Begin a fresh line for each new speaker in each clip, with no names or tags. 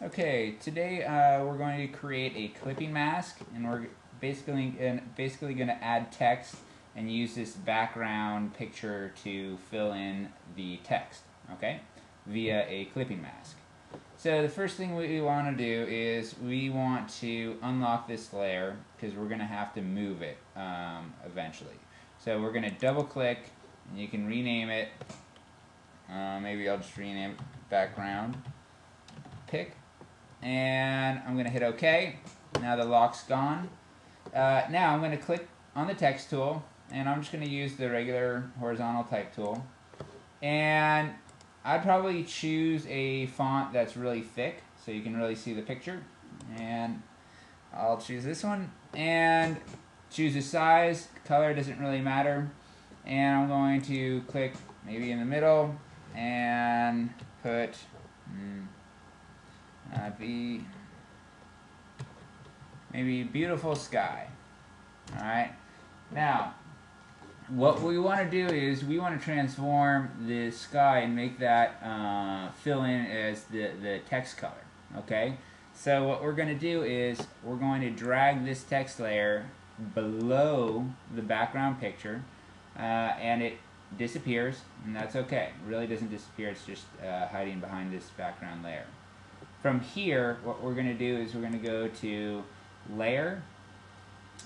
Okay, today we're going to create a clipping mask, and we're basically going to add text and use this background picture to fill in the text, okay, via a clipping mask. So the first thing we want to do is we want to unlock this layer because we're going to have to move it eventually. So we're going to double click, and you can rename it. Maybe I'll just rename it background pick. And I'm going to hit OK. Now the lock's gone. Now I'm going to click on the text tool, and I'm just going to use the regular horizontal type tool. And I'd probably choose a font that's really thick so you can really see the picture. And I'll choose this one and choose a size. Color doesn't really matter. And I'm going to click maybe in the middle and put maybe beautiful sky. Alright, now what we want to do is we want to transform the sky and make that fill in as the text color. Okay, so what we're going to do is we're going to drag this text layer below the background picture, and it disappears, and that's okay. It really doesn't disappear, it's just hiding behind this background layer. From here, what we're going to do is we're going to go to Layer.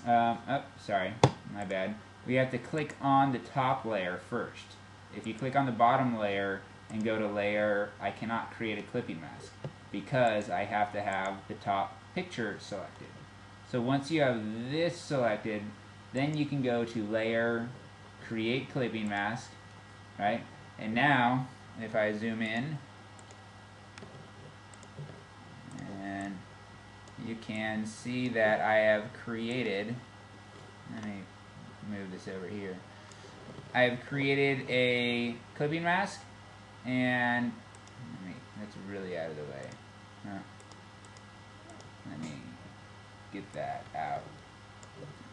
Sorry, my bad. We have to click on the top layer first. If you click on the bottom layer and go to Layer, I cannot create a clipping mask because I have to have the top picture selected. So once you have this selected, then you can go to Layer, Create Clipping Mask, right? And now, if I zoom in, you can see that I have created, let me move this over here, I have created a clipping mask, and that's really out of the way. Let me get that out.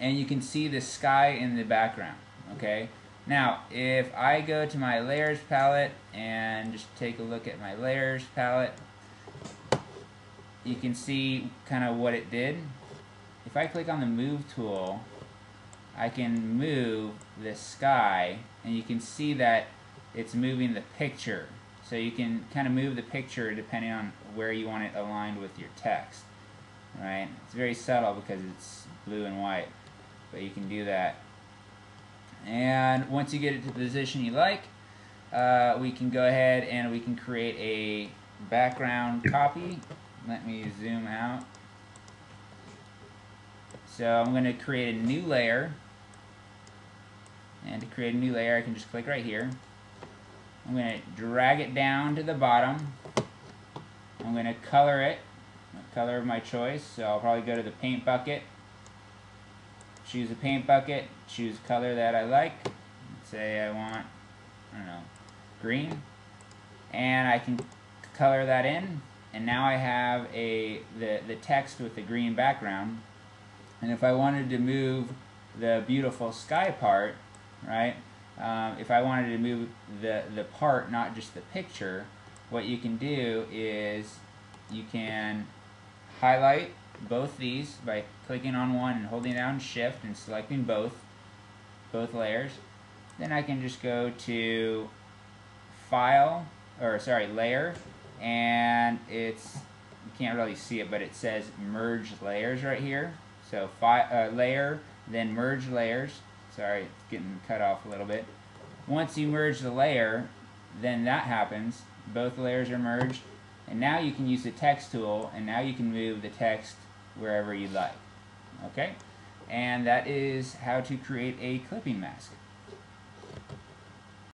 And you can see the sky in the background, okay? Now, if I go to my layers palette and just take a look at my layers palette, you can see kind of what it did. If I click on the move tool, I can move the sky, and you can see that it's moving the picture. So you can kind of move the picture depending on where you want it aligned with your text. Right? It's very subtle because it's blue and white, but you can do that. And once you get it to the position you like, we can go ahead and we can create a background copy. Let me zoom out. So I'm going to create a new layer. And to create a new layer, I can just click right here. I'm going to drag it down to the bottom. I'm going to color it, color of my choice. So I'll probably go to the paint bucket. Choose a paint bucket. Choose a color that I like. Let's say I want, I don't know, green. And I can color that in. And now I have the text with the green background. And if I wanted to move the beautiful sky part, right? If I wanted to move the part, not just the picture, what you can do is you can highlight both these by clicking on one and holding down Shift and selecting both layers. Then I can just go to Layer, and you can't really see it, but it says Merge Layers right here. So Layer, then Merge Layers. Sorry, it's getting cut off a little bit. Once you merge the layer, then that happens. Both layers are merged, and now you can use the text tool, and now you can move the text wherever you like. Okay? And that is how to create a clipping mask.